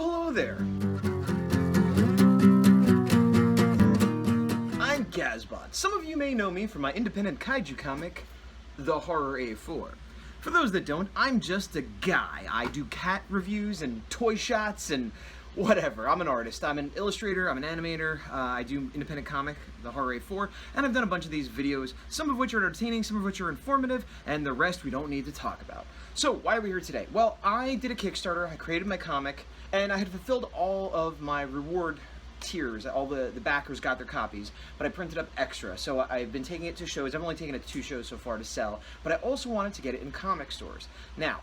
hello there. I'm Gazbot. Some of you may know me from my independent kaiju comic, The Horror A4. For those that don't, I'm just a guy. I do cat reviews and toy shots and whatever. I'm an artist. I'm an illustrator, I'm an animator, I do independent comic, The Horror A4, and I've done a bunch of these videos, some of which are entertaining, some of which are informative, and the rest we don't need to talk about. So, why are we here today? Well, I did a Kickstarter, I created my comic, and I had fulfilled all of my reward tiers. All the backers got their copies, but I printed up extra. So I've been taking it to shows. I've only taken it to 2 shows so far to sell, but I also wanted to get it in comic stores. Now,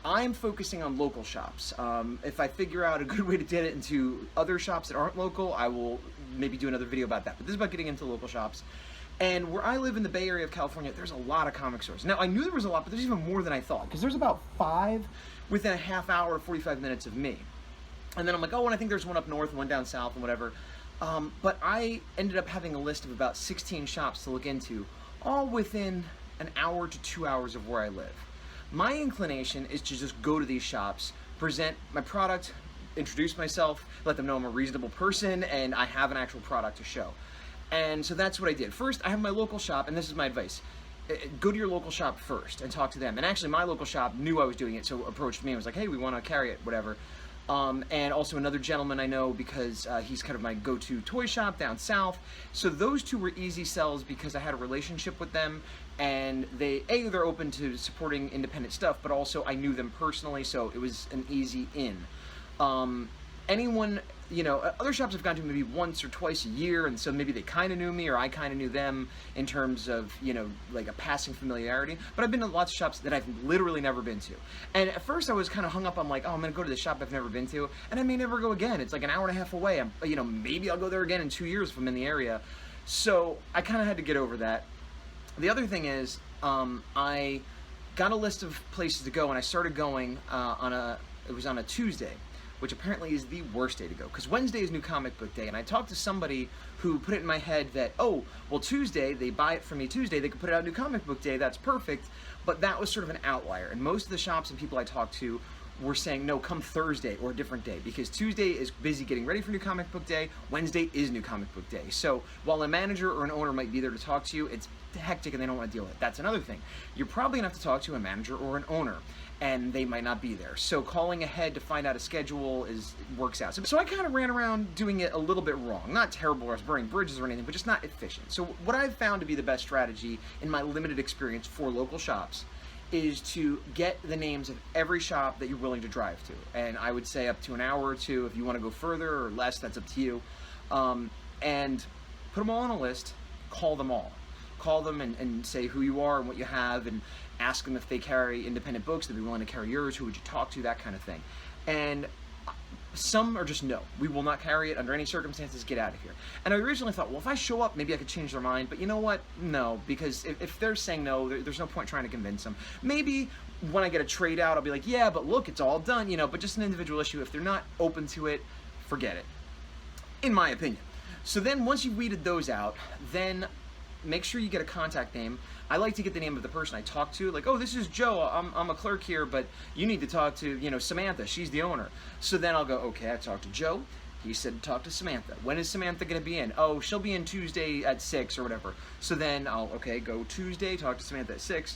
I'm focusing on local shops. If I figure out a good way to get it into other shops that aren't local, I will maybe do another video about that. But this is about getting into local shops. And where I live in the Bay Area of California, there's a lot of comic stores. Now, I knew there was a lot, but there's even more than I thought, because there's about 5 within a half hour to 45 minutes of me. And then I'm like, oh, and I think there's one up north and one down south and whatever. But I ended up having a list of about 16 shops to look into, all within an hour to 2 hours of where I live. My inclination is to just go to these shops, present my product, introduce myself, let them know I'm a reasonable person, and I have an actual product to show. And so that's what I did. First, I have my local shop, and this is my advice. Go to your local shop first and talk to them. And actually, my local shop knew I was doing it, so approached me and was like, hey, we want to carry it, whatever. And also another gentleman I know, because he's kind of my go-to toy shop down south. So those two were easy sells because I had a relationship with them, and they're open to supporting independent stuff, but also I knew them personally, so it was an easy in. Anyone, you know, other shops I've gone to maybe once or twice a year, and so maybe they kind of knew me or I kind of knew them in terms of, you know, like a passing familiarity. But I've been to lots of shops that I've literally never been to. And at first I was kind of hung up on like, oh, I'm going to go to this shop I've never been to, and I may never go again. It's like an hour and a half away. You know, maybe I'll go there again in 2 years if I'm in the area. So I kind of had to get over that. The other thing is, I got a list of places to go, and I started going it was on a Tuesday, which apparently is the worst day to go, because Wednesday is New Comic Book Day, and I talked to somebody who put it in my head that, oh, well, Tuesday, they buy it from me Tuesday, they could put it out New Comic Book Day, that's perfect, but that was sort of an outlier, and most of the shops and people I talked to were saying, no, come Thursday or a different day, because Tuesday is busy getting ready for New Comic Book Day, Wednesday is New Comic Book Day. So while a manager or an owner might be there to talk to you, it's hectic and they don't want to deal with it. That's another thing. You're probably going to have to talk to a manager or an owner, and they might not be there. So calling ahead to find out a schedule works out. So I kind of ran around doing it a little bit wrong. Not terrible or I was burning bridges or anything, but just not efficient. So what I've found to be the best strategy in my limited experience for local shops is to get the names of every shop that you're willing to drive to. And I would say up to an hour or 2. If you want to go further or less, that's up to you. And put them all on a list, call them all. Call them and say who you are and what you have, and ask them if they carry independent books, they'd be willing to carry yours, who would you talk to, that kind of thing. And some are just no, we will not carry it under any circumstances, get out of here. And I originally thought, well, if I show up, maybe I could change their mind, but you know what? No, because if they're saying no, there's no point trying to convince them. Maybe when I get a trade out, I'll be like, yeah, but look, it's all done, you know, but just an individual issue. If they're not open to it, forget it, in my opinion. So then once you've weeded those out, then make sure you get a contact name. I like to get the name of the person I talk to, like, oh, this is Joe, I'm a clerk here, but you need to talk to, you know, Samantha, she's the owner. So then I'll go, okay, I talked to Joe, he said talk to Samantha. When is Samantha going to be in? Oh, she'll be in Tuesday at 6 or whatever. So then I'll, okay, go Tuesday, talk to Samantha at 6,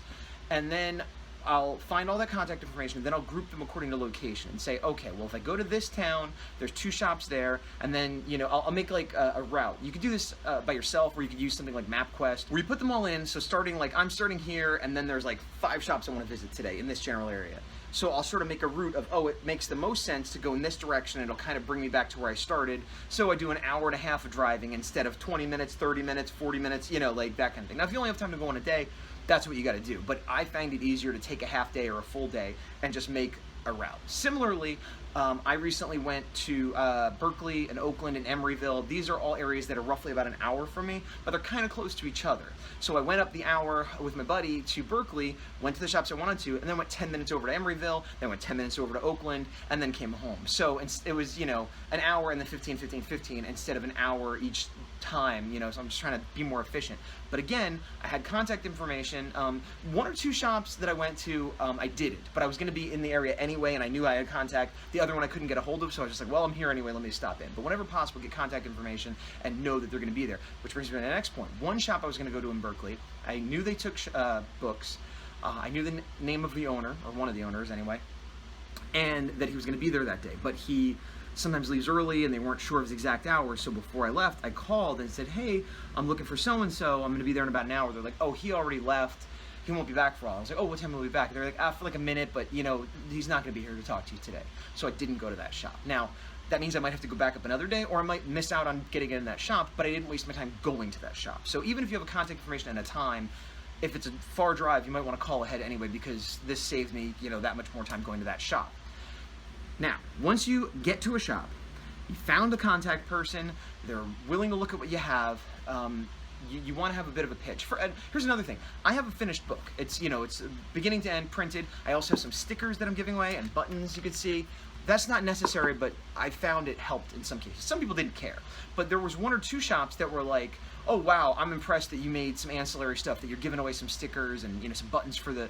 and then I'll find all that contact information, and then I'll group them according to location and say, okay, well, if I go to this town, there's 2 shops there, and then, you know, I'll make like a route. You could do this by yourself, or you could use something like MapQuest, where you put them all in. So starting, like, I'm starting here, and then there's like 5 shops I want to visit today in this general area. So I'll sort of make a route of, oh, it makes the most sense to go in this direction, and it'll kind of bring me back to where I started. So I do an hour and a half of driving instead of 20 minutes, 30 minutes, 40 minutes, you know, like that kind of thing. Now, if you only have time to go in a day, that's what you got to do. But I find it easier to take a half day or a full day and just make a route. Similarly, I recently went to Berkeley and Oakland and Emeryville. These are all areas that are roughly about an hour from me, but they're kind of close to each other. So I went up the hour with my buddy to Berkeley, went to the shops I wanted to, and then went 10 minutes over to Emeryville, then went 10 minutes over to Oakland, and then came home. So it was, you know, an hour and then 15, 15, 15 instead of an hour each time, you know, so I'm just trying to be more efficient. But again, I had contact information. One or two shops that I went to, I didn't, but I was going to be in the area anyway, and I knew I had contact. The other one I couldn't get a hold of, so I was just like, well, I'm here anyway, let me stop in. But whenever possible, get contact information and know that they're going to be there. Which brings me to the next point. One shop I was going to go to in Berkeley, I knew they took books. I knew the name of the owner, or one of the owners anyway, and that he was going to be there that day. But he sometimes leaves early and they weren't sure of his exact hours, so before I left I called and said, hey, I'm looking for so-and-so, I'm going to be there in about an hour. They're like, oh, he already left, he won't be back for a while. I was like, oh, what time will he be back? They're like, for like a minute, but you know, he's not going to be here to talk to you today. So I didn't go to that shop. Now that means I might have to go back up another day, or I might miss out on getting in that shop, but I didn't waste my time going to that shop. So even if you have a contact information and a time, if it's a far drive, you might want to call ahead anyway, because this saves me, you know, that much more time going to that shop. Now, once you get to a shop, you found the contact person, they're willing to look at what you have, you want to have a bit of a pitch. Here's another thing. I have a finished book. It's, you know, it's beginning to end printed. I also have some stickers that I'm giving away and buttons you can see. That's not necessary, but I found it helped in some cases. Some people didn't care, but there was one or two shops that were like, oh wow, I'm impressed that you made some ancillary stuff, that you're giving away some stickers and, you know, some buttons for the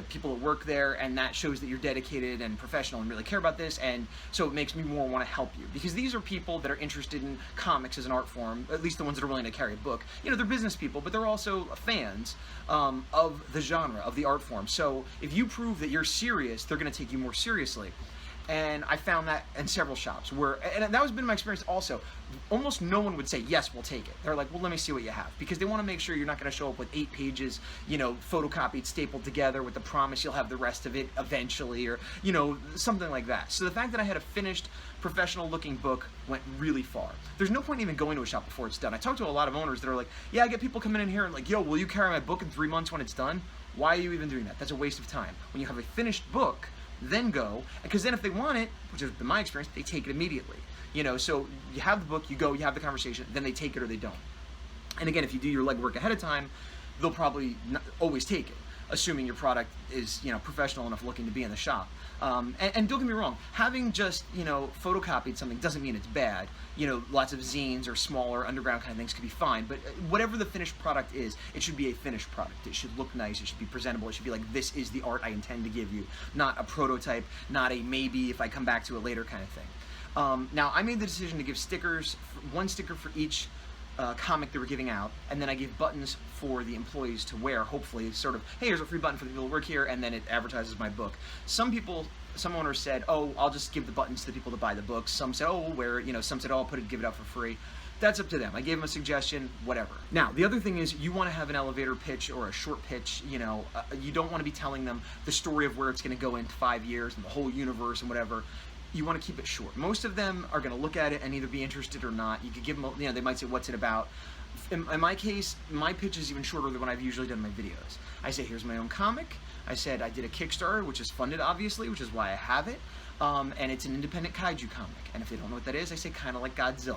people that work there, and that shows that you're dedicated and professional and really care about this, and so it makes me more want to help you, because these are people that are interested in comics as an art form, at least the ones that are willing to carry a book. You know, they're business people, but they're also fans of the genre, of the art form. So if you prove that you're serious, they're going to take you more seriously. And I found that in several shops where, and that has been my experience also, almost no one would say, yes, we'll take it. They're like, well, let me see what you have. Because they want to make sure you're not going to show up with 8 pages, you know, photocopied, stapled together with the promise you'll have the rest of it eventually, or, you know, something like that. So the fact that I had a finished, professional looking book went really far. There's no point in even going to a shop before it's done. I talked to a lot of owners that are like, yeah, I get people coming in here and like, yo, will you carry my book in 3 months when it's done? Why are you even doing that? That's a waste of time. When you have a finished book, then go, because then if they want it, which has been my experience, they take it immediately. You know, so you have the book, you go, you have the conversation, then they take it or they don't. And again, if you do your legwork ahead of time, they'll probably not always take it, assuming your product is, you know, professional enough looking to be in the shop. And don't get me wrong, having just, you know, photocopied something doesn't mean it's bad. You know, lots of zines or smaller underground kind of things could be fine, but whatever the finished product is, it should be a finished product. It should look nice, it should be presentable, it should be like, this is the art I intend to give you, not a prototype, not a maybe if I come back to it later kind of thing. Now, I made the decision to give stickers, one sticker for each comic they were giving out, and then I gave buttons for the employees to wear, hopefully, sort of, hey, here's a free button for the people who work here, and then it advertises my book. Some owners said, oh, I'll just give the buttons to the people to buy the books. Some said, oh, we'll wear it. You know, some said, oh, I'll give it out for free. That's up to them. I gave them a suggestion, whatever. Now, the other thing is, you want to have an elevator pitch or a short pitch. You know, you don't want to be telling them the story of where it's going to go in 5 years and the whole universe and whatever. You want to keep it short. Most of them are going to look at it and either be interested or not. You could give them, you know, they might say, what's it about? In my case, my pitch is even shorter than what I've usually done in my videos. I say, here's my own comic. I said I did a Kickstarter, which is funded, obviously, which is why I have it. And it's an independent kaiju comic. And if they don't know what that is, I say kind of like Godzilla.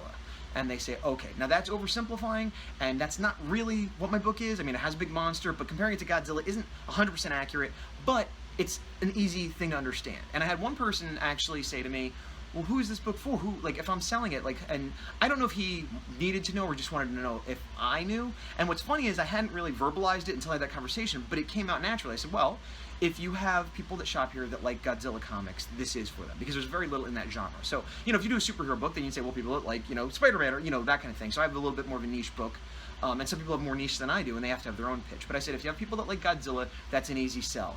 And they say, okay, now that's oversimplifying, and that's not really what my book is. I mean, it has a big monster, but comparing it to Godzilla isn't 100% accurate, but it's an easy thing to understand. And I had one person actually say to me, well, who is this book for? Who, like, if I'm selling it, like, and I don't know if he needed to know or just wanted to know if I knew. And what's funny is I hadn't really verbalized it until I had that conversation, but it came out naturally. I said, well, if you have people that shop here that like Godzilla comics, this is for them, because there's very little in that genre. So, you know, if you do a superhero book, then you'd say, well, people that like, you know, Spider-Man or, you know, that kind of thing. So I have a little bit more of a niche book. And some people have more niche than I do, and they have to have their own pitch. But I said, if you have people that like Godzilla, that's an easy sell.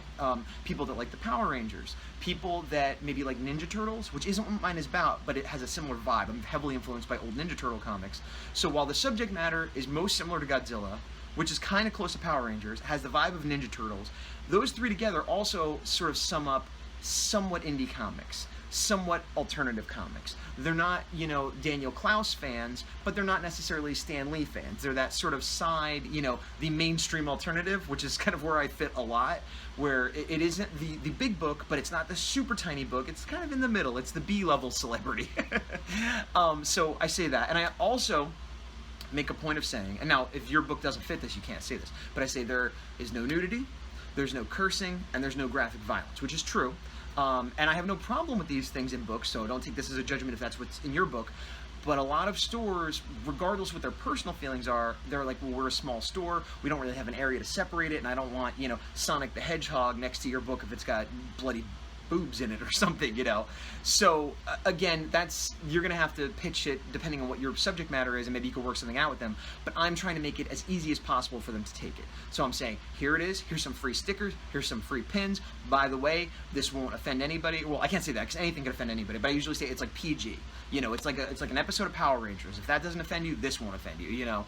People that like the Power Rangers, people that maybe like Ninja Turtles, which isn't what mine is about, but it has a similar vibe. I'm heavily influenced by old Ninja Turtle comics. So while the subject matter is most similar to Godzilla, which is kind of close to Power Rangers, has the vibe of Ninja Turtles, those three together also sort of sum up somewhat indie comics, somewhat alternative comics. They're not, you know, Daniel Klaus fans, but they're not necessarily Stan Lee fans. They're that sort of side, you know, the mainstream alternative, which is kind of where I fit a lot, where it isn't the big book, but it's not the super tiny book. It's kind of in the middle. It's the B-level celebrity. So I say that. And I also make a point of saying, and now if your book doesn't fit this, you can't say this, but I say there is no nudity, there's no cursing, and there's no graphic violence, which is true. And I have no problem with these things in books, so don't take this as a judgment if that's what's in your book. But a lot of stores, regardless what their personal feelings are, they're like, well, we're a small store, we don't really have an area to separate it, and I don't want, you know, Sonic the Hedgehog next to your book if it's got bloody boobs in it or something, you know. So again, you're gonna have to pitch it depending on what your subject matter is, and maybe you can work something out with them. But I'm trying to make it as easy as possible for them to take it. So I'm saying, here it is, here's some free stickers, here's some free pins. By the way, this won't offend anybody. Well, I can't say that because anything can offend anybody, but I usually say it's like PG. You know, it's like an episode of Power Rangers. If that doesn't offend you, this won't offend you, you know.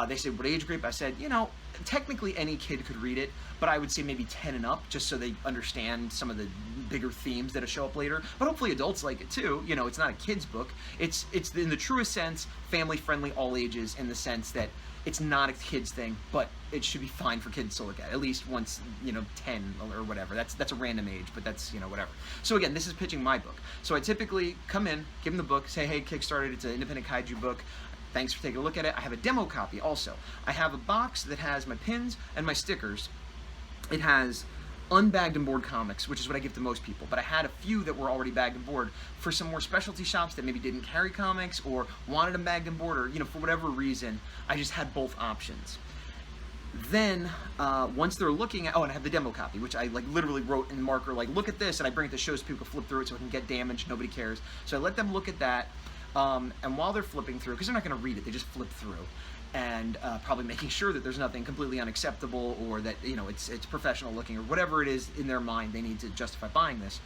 They said, what age group? I said, you know, technically any kid could read it, but I would say maybe 10 and up, just so they understand some of the bigger themes that'll show up later. But hopefully adults like it too. You know, it's not a kid's book. It's in the truest sense, family-friendly, all ages, in the sense that it's not a kid's thing, but it should be fine for kids to look at least once, you know, 10 or whatever. That's a random age, but that's, you know, whatever. So again, this is pitching my book. So I typically come in, give them the book, say, hey, Kickstarted, it's an independent kaiju book. Thanks for taking a look at it. I have a demo copy also. I have a box that has my pins and my stickers. It has unbagged and board comics, which is what I give to most people, but I had a few that were already bagged and board for some more specialty shops that maybe didn't carry comics or wanted them bagged and board, or, you know, for whatever reason, I just had both options. Then, once they're looking at, and I have the demo copy, which I like literally wrote in marker, like, look at this, and I bring it to shows so people can flip through it so it can get damaged, nobody cares. So I let them look at that, and while they're flipping through, because they're not going to read it, they just flip through, and probably making sure that there's nothing completely unacceptable, or that, you know, it's professional looking, or whatever it is in their mind they need to justify buying this.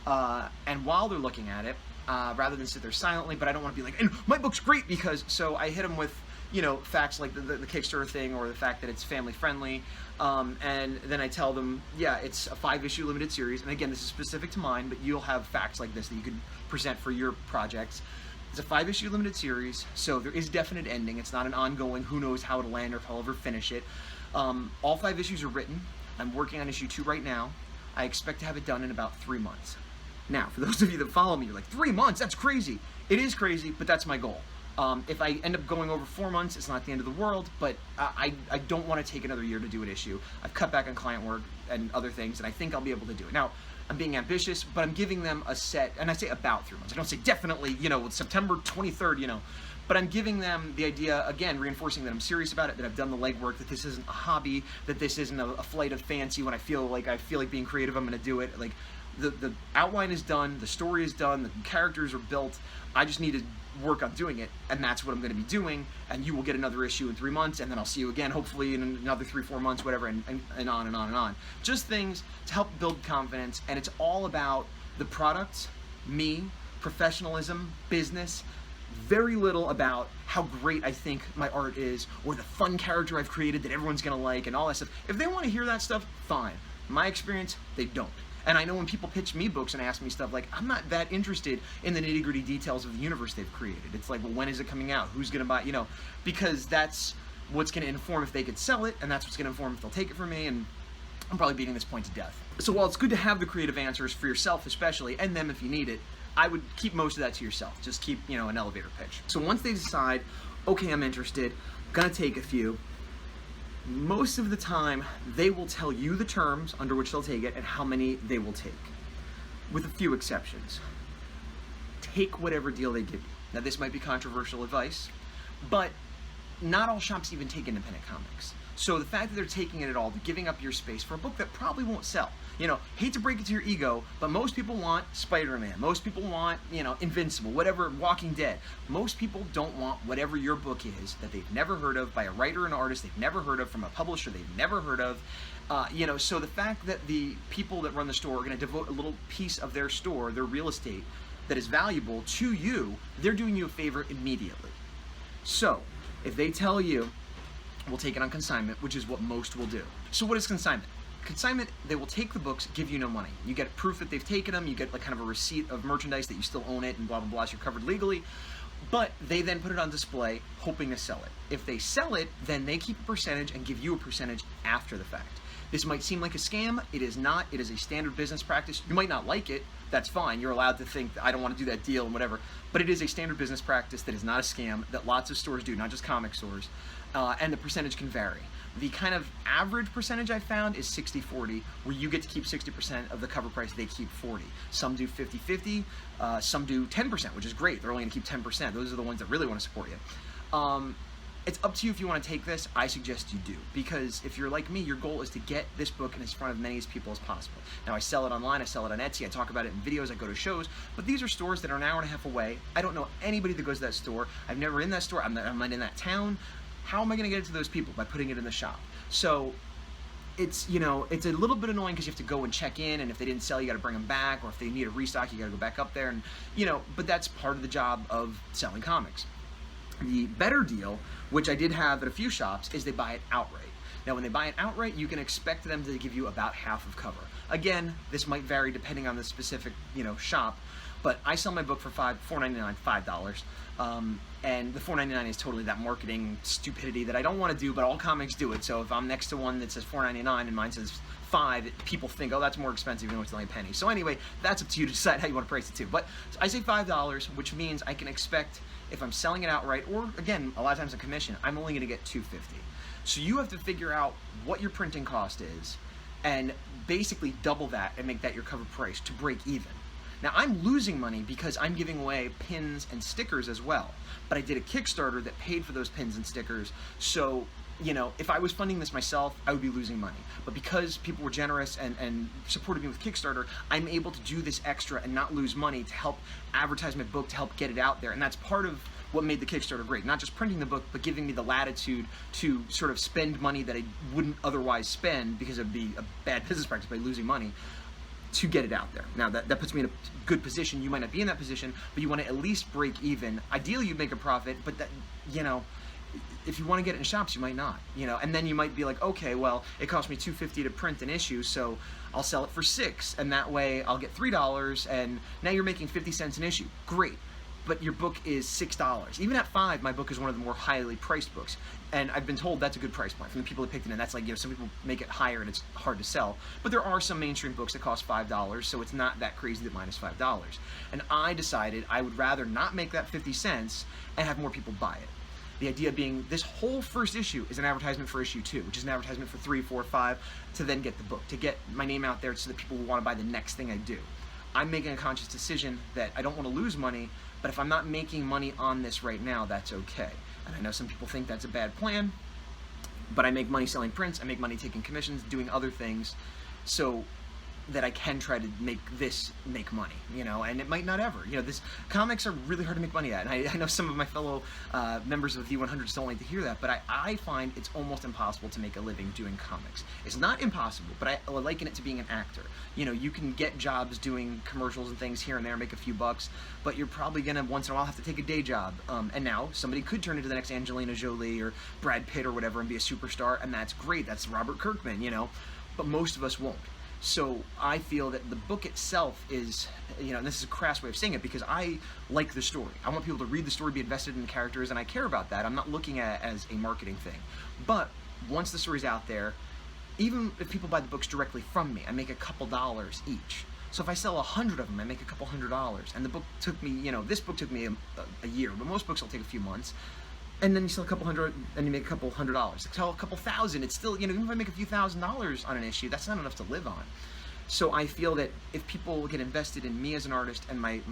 And while they're looking at it, rather than sit there silently, but I don't want to be like, and my book's great because, so I hit them with, you know, facts like the Kickstarter thing, or the fact that it's family friendly, and then I tell them, yeah, it's a 5-issue limited series, and again, this is specific to mine, but you'll have facts like this that you could present for your projects. It's a 5-issue limited series, so there is definite ending. It's not an ongoing, who knows how it'll end or if I'll ever finish it. All 5 issues are written. I'm working on issue 2 right now. I expect to have it done in about 3 months. Now, for those of you that follow me, you're like, 3 months? That's crazy. It is crazy, but that's my goal. If I end up going over 4 months, it's not the end of the world, but I don't want to take another year to do an issue. I've cut back on client work and other things, and I think I'll be able to do it. Now, I'm being ambitious, but I'm giving them a set, and I say about 3 months. I don't say definitely, you know, September 23rd, you know, but I'm giving them the idea, again, reinforcing that I'm serious about it, that I've done the legwork, that this isn't a hobby, that this isn't a flight of fancy. When I feel like being creative, I'm going to do it. Like, the outline is done, the story is done, the characters are built. I just need to work on doing it, and that's what I'm going to be doing, and you will get another issue in 3 months, and then I'll see you again, hopefully in another 3-4 months, whatever, and on and on and on. Just things to help build confidence, and it's all about the product, me, professionalism, business, very little about how great I think my art is, or the fun character I've created that everyone's going to like, and all that stuff. If they want to hear that stuff, fine. My experience, they don't. And I know when people pitch me books and ask me stuff like, I'm not that interested in the nitty-gritty details of the universe they've created. It's like, well, when is it coming out? Who's going to buy, you know, because that's what's going to inform if they could sell it, and that's what's going to inform if they'll take it from me, and I'm probably beating this point to death. So while it's good to have the creative answers for yourself especially, and them if you need it, I would keep most of that to yourself. Just keep, you know, an elevator pitch. So once they decide, okay, I'm interested, I'm going to take a few, most of the time, they will tell you the terms under which they'll take it and how many they will take, with a few exceptions. Take whatever deal they give you. Now, this might be controversial advice, but not all shops even take independent comics. So the fact that they're taking it at all, they're giving up your space for a book that probably won't sell. You know, hate to break it to your ego, but most people want Spider-Man. Most people want, you know, Invincible, whatever, Walking Dead. Most people don't want whatever your book is that they've never heard of, by a writer and artist they've never heard of, from a publisher they've never heard of. You know, so the fact that the people that run the store are going to devote a little piece of their store, their real estate, that is valuable to you, they're doing you a favor immediately. So, if they tell you, we'll take it on consignment, which is what most will do. So what is consignment? Consignment, they will take the books, give you no money. You get proof that they've taken them, you get like kind of a receipt of merchandise that you still own it, and blah, blah, blah, so you're covered legally. But they then put it on display, hoping to sell it. If they sell it, then they keep a percentage and give you a percentage after the fact. This might seem like a scam. It is not. It is a standard business practice. You might not like it. That's fine. You're allowed to think, I don't want to do that deal and whatever. But it is a standard business practice that is not a scam, that lots of stores do, not just comic stores. And the percentage can vary. The kind of average percentage I found is 60-40, where you get to keep 60% of the cover price, they keep 40. Some do 50-50, some do 10%, which is great. They're only going to keep 10%. Those are the ones that really want to support you. It's up to you if you want to take this. I suggest you do, because if you're like me, your goal is to get this book in front of many people as possible. Now, I sell it online, I sell it on Etsy, I talk about it in videos, I go to shows, but these are stores that are an hour and a half away. I don't know anybody that goes to that store. I've never in that store. I'm not in that town. How am I going to get it to those people? By putting it in the shop. So it's, you know, it's a little bit annoying because you have to go and check in, and if they didn't sell, you got to bring them back, or if they need a restock, you got to go back up there, and, you know, but that's part of the job of selling comics. The better deal, which I did have at a few shops, is they buy it outright. Now, when they buy it outright, you can expect them to give you about half of cover. Again, this might vary depending on the specific, you know, shop, but I sell my book for $4.99, $5. And the $4.99 is totally that marketing stupidity that I don't want to do, but all comics do it. So if I'm next to one that says $4.99 and mine says $5, people think, oh, that's more expensive, even though it's only a penny. So anyway, that's up to you to decide how you want to price it too. But I say $5, which means I can expect, if I'm selling it outright, or again, a lot of times a commission, I'm only going to get $2.50. So you have to figure out what your printing cost is and basically double that and make that your cover price to break even. Now, I'm losing money because I'm giving away pins and stickers as well, but I did a Kickstarter that paid for those pins and stickers, so, you know, if I was funding this myself, I would be losing money. But because people were generous and supported me with Kickstarter, I'm able to do this extra and not lose money to help advertise my book, to help get it out there, and that's part of what made the Kickstarter great. Not just printing the book, but giving me the latitude to sort of spend money that I wouldn't otherwise spend because it would be a bad business practice by losing money, to get it out there. Now, that puts me in a good position. You might not be in that position, but you want to at least break even. Ideally, you'd make a profit, but that, you know, if you want to get it in shops, you might not, you know, and then you might be like, okay, well, it cost me $2.50 to print an issue, so I'll sell it for $6, and that way I'll get $3, and now you're making 50 cents an issue. Great. But your book is $6. Even at $5, my book is one of the more highly priced books. And I've been told that's a good price point from the people that picked it in. That's like, you know, some people make it higher and it's hard to sell. But there are some mainstream books that cost $5, so it's not that crazy that mine is $5. And I decided I would rather not make that 50 cents and have more people buy it. The idea being, this whole first issue is an advertisement for issue 2, which is an advertisement for 3, 4, 5, to then get the book, to get my name out there so that people will want to buy the next thing I do. I'm making a conscious decision that I don't want to lose money, but if I'm not making money on this right now, that's okay. And I know some people think that's a bad plan, but I make money selling prints, I make money taking commissions, doing other things, so that I can try to make this make money, you know, and it might not ever. You know, this comics are really hard to make money at, and I know some of my fellow members of the 100s don't like to hear that, but I find it's almost impossible to make a living doing comics. It's not impossible, but I liken it to being an actor. You know, you can get jobs doing commercials and things here and there, make a few bucks, but you're probably gonna once in a while have to take a day job. And now somebody could turn into the next Angelina Jolie or Brad Pitt or whatever and be a superstar, and that's great. That's Robert Kirkman, you know, but most of us won't. So I feel that the book itself is, you know, and this is a crass way of saying it because I like the story. I want people to read the story, be invested in the characters, and I care about that. I'm not looking at it as a marketing thing. But once the story's out there, even if people buy the books directly from me, I make a couple dollars each. So if I sell 100 of them, I make a couple $100. And the book took me, you know, this book took me a year, but most books will take a few months. And then you sell a couple hundred, and you make a couple $100. Sell a couple thousand, it's still, you know, even if I make a few $1,000s on an issue, that's not enough to live on. So I feel that if people get invested in me as an artist and my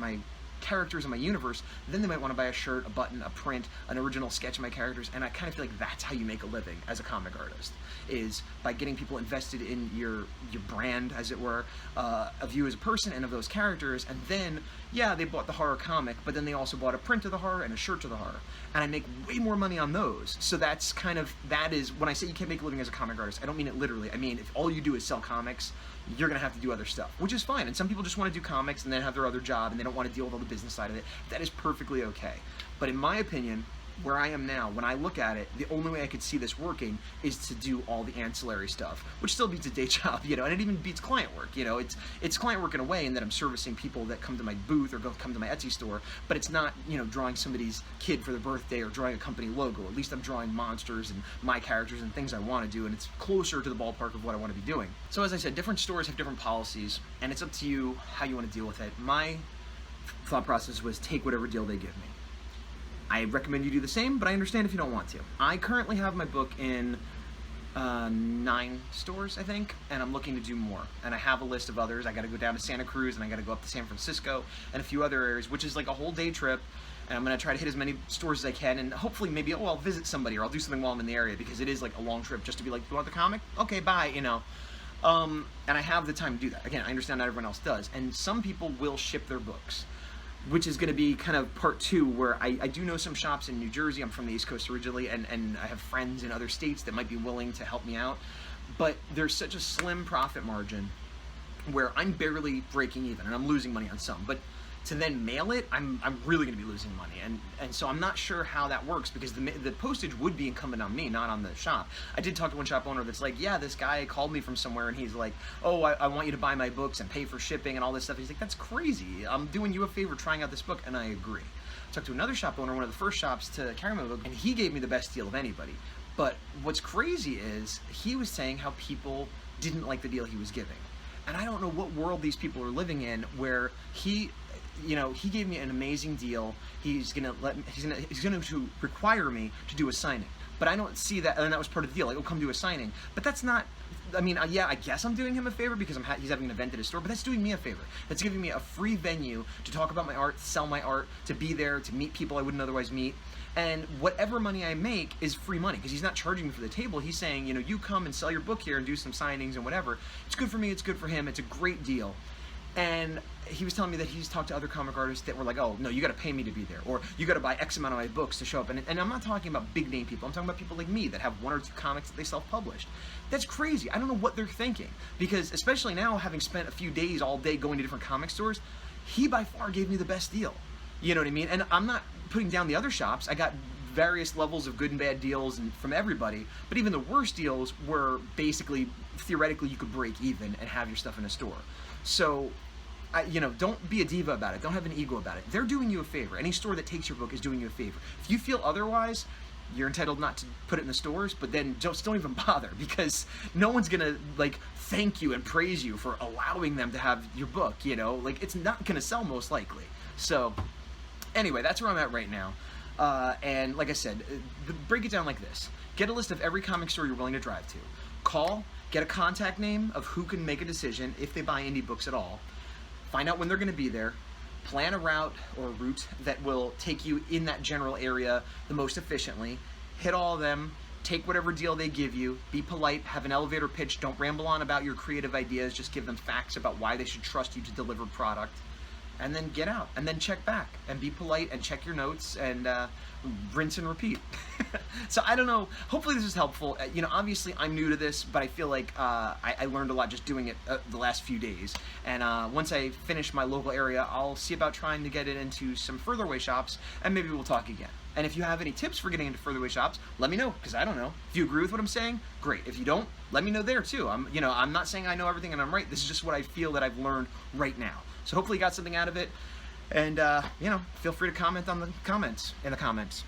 characters in my universe, then they might want to buy a shirt, a button, a print, an original sketch of my characters, and I kind of feel like that's how you make a living as a comic artist, is by getting people invested in your brand, as it were, of you as a person and of those characters, and then, yeah, they bought the horror comic, but then they also bought a print of the horror and a shirt of the horror, and I make way more money on those. So that's kind of, that is, when I say you can't make a living as a comic artist, I don't mean it literally. I mean, if all you do is sell comics, you're going to have to do other stuff, which is fine. And some people just want to do comics and then have their other job and they don't want to deal with all the business side of it. That is perfectly okay. But in my opinion, where I am now, when I look at it, the only way I could see this working is to do all the ancillary stuff, which still beats a day job, you know, and it even beats client work, you know. It's client work in a way in that I'm servicing people that come to my booth or come to my Etsy store, but it's not, you know, drawing somebody's kid for their birthday or drawing a company logo. At least I'm drawing monsters and my characters and things I want to do, and it's closer to the ballpark of what I want to be doing. So as I said, different stores have different policies, and it's up to you how you want to deal with it. My thought process was take whatever deal they give me. I recommend you do the same, but I understand if you don't want to. I currently have my book in 9 stores, I think, and I'm looking to do more. And I have a list of others. I got to go down to Santa Cruz, and I got to go up to San Francisco, and a few other areas, which is like a whole day trip. And I'm going to try to hit as many stores as I can, and hopefully maybe, oh, I'll visit somebody, or I'll do something while I'm in the area, because it is like a long trip just to be like, you want the comic? Okay, bye, you know. And I have the time to do that. Again, I understand not everyone else does. And some people will ship their books, which is going to be kind of part 2, where I do know some shops in New Jersey. I'm from the East Coast originally, and I have friends in other states that might be willing to help me out. But there's such a slim profit margin where I'm barely breaking even, and I'm losing money on some. But to then mail it, I'm really going to be losing money, and so I'm not sure how that works, because the postage would be incumbent on me, not on the shop. I did talk to one shop owner that's like, yeah, this guy called me from somewhere, and he's like, oh, I want you to buy my books and pay for shipping and all this stuff. He's like, that's crazy. I'm doing you a favor trying out this book, and I agree. I talked to another shop owner, one of the first shops to carry my book, and he gave me the best deal of anybody. But what's crazy is he was saying how people didn't like the deal he was giving, and I don't know what world these people are living in where he gave me an amazing deal. He's going to require me to do a signing. But I don't see that, and that was part of the deal. Like, oh, come do a signing. But that's not, I mean, yeah, I guess I'm doing him a favor because he's having an event at his store, but that's doing me a favor. That's giving me a free venue to talk about my art, sell my art, to be there, to meet people I wouldn't otherwise meet. And whatever money I make is free money, because he's not charging me for the table. He's saying, you know, you come and sell your book here and do some signings and whatever. It's good for me, it's good for him, it's a great deal. And he was telling me that he's talked to other comic artists that were like, oh, no, you got to pay me to be there, or you got to buy X amount of my books to show up. And I'm not talking about big name people. I'm talking about people like me that have 1 or 2 comics that they self-published. That's crazy. I don't know what they're thinking, because especially now, having spent a few days all day going to different comic stores, he by far gave me the best deal. You know what I mean? And I'm not putting down the other shops. I got various levels of good and bad deals and from everybody, but even the worst deals were basically, theoretically, you could break even and have your stuff in a store. So, don't be a diva about it. Don't have an ego about it. They're doing you a favor. Any store that takes your book is doing you a favor. If you feel otherwise, you're entitled not to put it in the stores, but then just don't even bother, because no one's gonna like thank you and praise you for allowing them to have your book, you know? Like, it's not gonna sell most likely. So, anyway, that's where I'm at right now. And like I said, break it down like this. Get a list of every comic store you're willing to drive to. Call, get a contact name of who can make a decision if they buy indie books at all. Find out when they're going to be there. Plan a route or a route that will take you in that general area the most efficiently. Hit all of them. Take whatever deal they give you. Be polite. Have an elevator pitch. Don't ramble on about your creative ideas. Just give them facts about why they should trust you to deliver product. And then get out. And then check back. And be polite and check your notes and rinse and repeat. So I don't know. Hopefully this is helpful. Obviously I'm new to this, but I feel like I learned a lot just doing it the last few days. And once I finish my local area, I'll see about trying to get it into some further away shops, and maybe we'll talk again. And if you have any tips for getting into further away shops, let me know, because I don't know. If you agree with what I'm saying, great. If you don't, let me know there too. I'm not saying I know everything and I'm right. This is just what I feel that I've learned right now. So hopefully you got something out of it. And, feel free to comment in the comments.